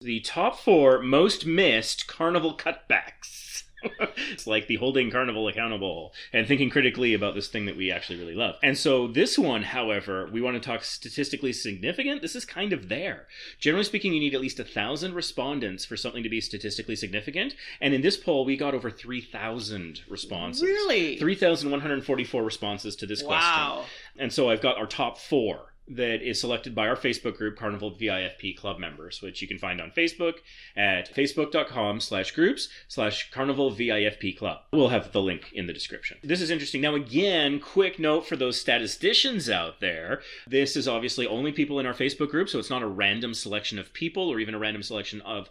The top 4 most missed Carnival Cutbacks. It's like the holding Carnival accountable and thinking critically about this thing that we actually really love. And so this one, however, we want to talk statistically significant. This is kind of there. Generally speaking, you need at least 1,000 respondents for something to be statistically significant. And in this poll, we got over 3,000 responses. Really? 3,144 responses to this question. Wow. And so I've got our top 4. That is selected by our Facebook group, Carnival VIFP Club members, which you can find on Facebook at facebook.com/groups/Carnival VIFP Club. We'll have the link in the description. This is interesting. Now, again, quick note for those statisticians out there. This is obviously only people in our Facebook group, so it's not a random selection of people or even a random selection of,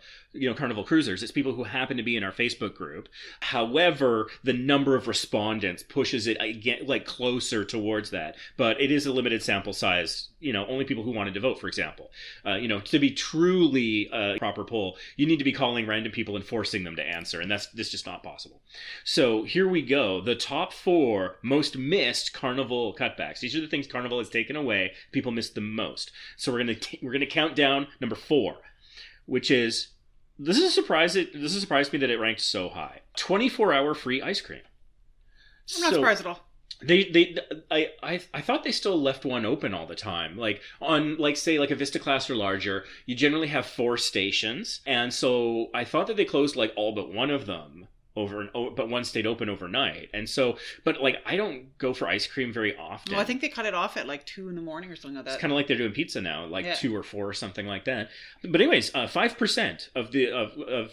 Carnival cruisers. It's people who happen to be in our Facebook group. However, the number of respondents pushes it again, like closer towards that. But it is a limited sample size. Only people who wanted to vote, for example. To be truly a proper poll, you need to be calling random people and forcing them to answer, and that's just not possible. So here we go. The top 4 most missed Carnival cutbacks. These are the things Carnival has taken away. People missed the most. So we're gonna count down number 4, which is this is a surprise me that it ranked so high. 24-hour free ice cream. I'm not surprised at all. I thought they still left one open all the time. Like on say a Vista class or larger, you generally have 4 stations, and so I thought that they closed all but one of them but one stayed open overnight. And so, but I don't go for ice cream very often. Well, I think they cut it off at 2 a.m. or something like that. It's kind of like they're doing pizza now, 2 or 4 or something like that. But anyways, 5% of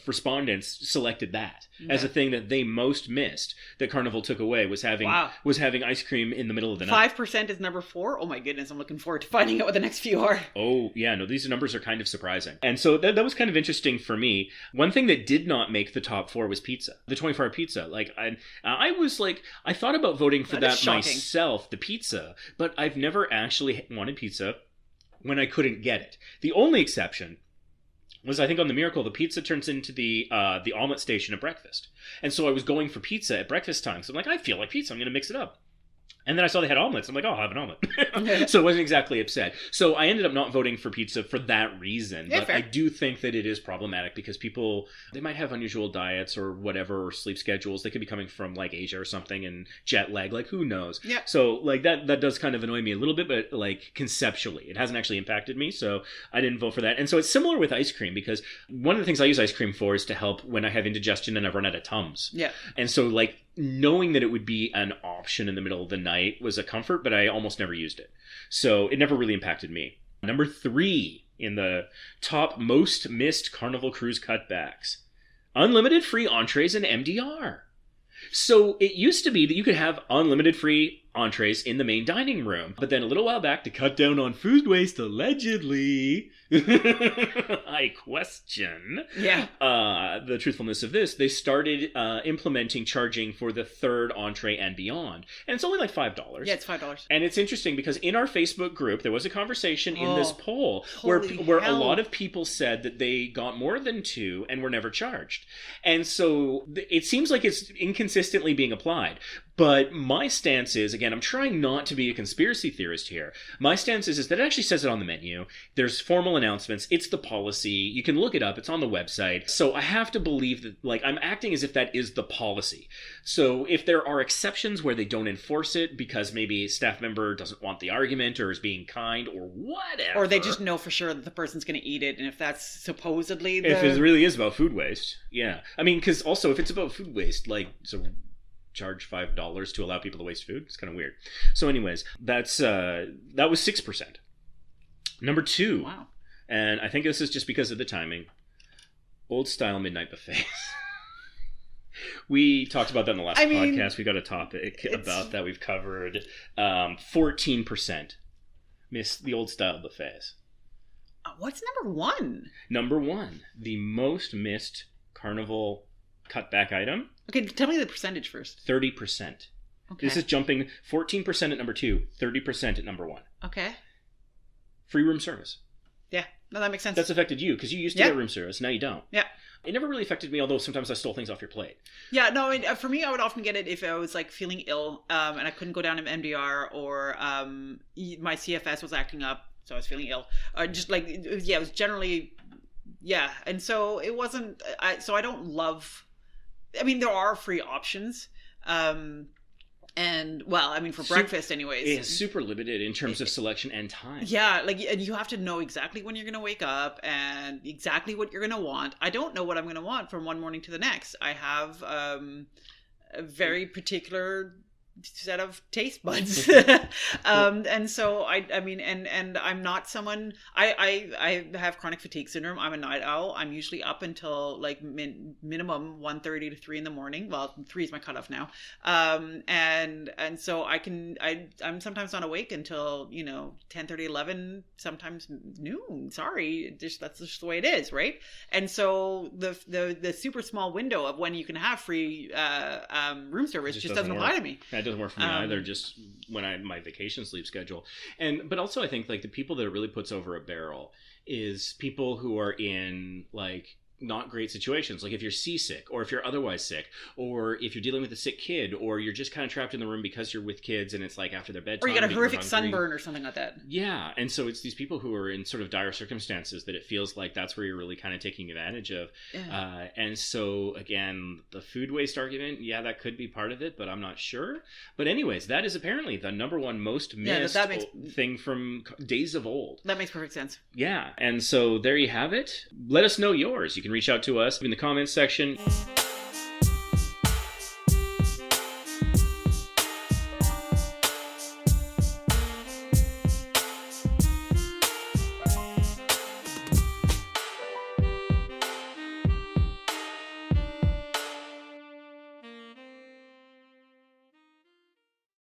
respondents selected that as a thing that they most missed that Carnival took away was having ice cream in the middle of the night. 5% is number 4. Oh my goodness, I'm looking forward to finding out what the next few are. Oh yeah, no, these numbers are kind of surprising, and so that was kind of interesting for me. One thing that did not make the top 4 was pizza. The 24-hour pizza. I was I thought about voting for that myself, the pizza, but I've never actually wanted pizza when I couldn't get it. The only exception was, I think, on the Miracle, the pizza turns into the omelet station at breakfast. And so I was going for pizza at breakfast time. So I'm I feel like pizza. I'm going to mix it up. And then I saw they had omelets. I'm I'll have an omelet. So I wasn't exactly upset. So I ended up not voting for pizza for that reason. Yeah, but fair. I do think that it is problematic because people, they might have unusual diets or whatever, or sleep schedules. They could be coming from Asia or something and jet lag. Who knows? Yeah. So that does kind of annoy me a little bit, but conceptually, it hasn't actually impacted me. So I didn't vote for that. And so it's similar with ice cream because one of the things I use ice cream for is to help when I have indigestion and I've run out of Tums. Yeah. And so knowing that it would be an option in the middle of the night was a comfort, but I almost never used it. So it never really impacted me. Number 3 in the top most missed Carnival Cruise cutbacks. Unlimited free entrees and MDR. So it used to be that you could have unlimited free entrees in the main dining room. But then a little while back, to cut down on food waste, allegedly, I question the truthfulness of this, they started implementing charging for the 3rd entree and beyond. And it's only $5. Yeah, it's $5. And it's interesting because in our Facebook group, there was a conversation in this poll where a lot of people said that they got more than 2 and were never charged. And so it seems like it's inconsistently being applied. But my stance is, again, I'm trying not to be a conspiracy theorist here. My stance is that it actually says it on the menu. There's formal announcements. It's the policy. You can look it up. It's on the website. So I have to believe that, I'm acting as if that is the policy. So if there are exceptions where they don't enforce it because maybe a staff member doesn't want the argument or is being kind or whatever. Or they just know for sure that the person's going to eat it, and if that's supposedly If it really is about food waste, yeah. I mean, because also if it's about food waste, charge $5 to allow people to waste food. It's kind of weird. So anyways, that was 6%. Number 2. Wow. And I think this is just because of the timing. Old style midnight buffets. We talked about that in the last podcast. We got a topic about that we've covered. 14% miss the old style buffets. What's number 1? Number 1, the most missed Carnival cutback item. Okay, tell me the percentage first. 30%. Okay. This is jumping 14% at number 2, 30% at number 1. Okay. Free room service. Yeah, no, that makes sense. That's affected you because you used to get room service. Now you don't. Yeah. It never really affected me, although sometimes I stole things off your plate. Yeah, no, for me, I would often get it if I was feeling ill and I couldn't go down to MDR or my CFS was acting up, so I was feeling ill. It was generally Yeah, and so it wasn't. So I don't love. I mean, there are free options. And well, I mean, for breakfast anyways. It's super limited in terms of selection and time. Yeah, like, and you have to know exactly when you're going to wake up and exactly what you're going to want. I don't know what I'm going to want from one morning to the next. I have a very particular set of taste buds. And so I mean, and I'm not someone, I have chronic fatigue syndrome. I'm a night owl. I'm usually up until like minimum 1:30 to 3 in the morning. Well, 3 is my cutoff now. And so I'm sometimes not awake until, 10:30, 11, sometimes noon. Sorry. That's just the way it is. Right. And so the super small window of when you can have free room service just doesn't apply to me. That doesn't work for me either, just when my vacation sleep schedule. But also I think like the people that it really puts over a barrel is people who are in like not great situations, like if you're seasick or if you're otherwise sick or if you're dealing with a sick kid or you're just kind of trapped in the room because you're with kids and it's like after their bedtime or you got a horrific sunburn or something like that. Yeah, and so it's these people who are in sort of dire circumstances that it feels like that's where you're really kind of taking advantage of. Yeah. And so again, the food waste argument, yeah, that could be part of it, but I'm not sure. But anyways, that is apparently the number one most missed thing from days of old. That makes perfect sense. Yeah, and so there you have it. Let us know yours. You can reach out to us in the comments section.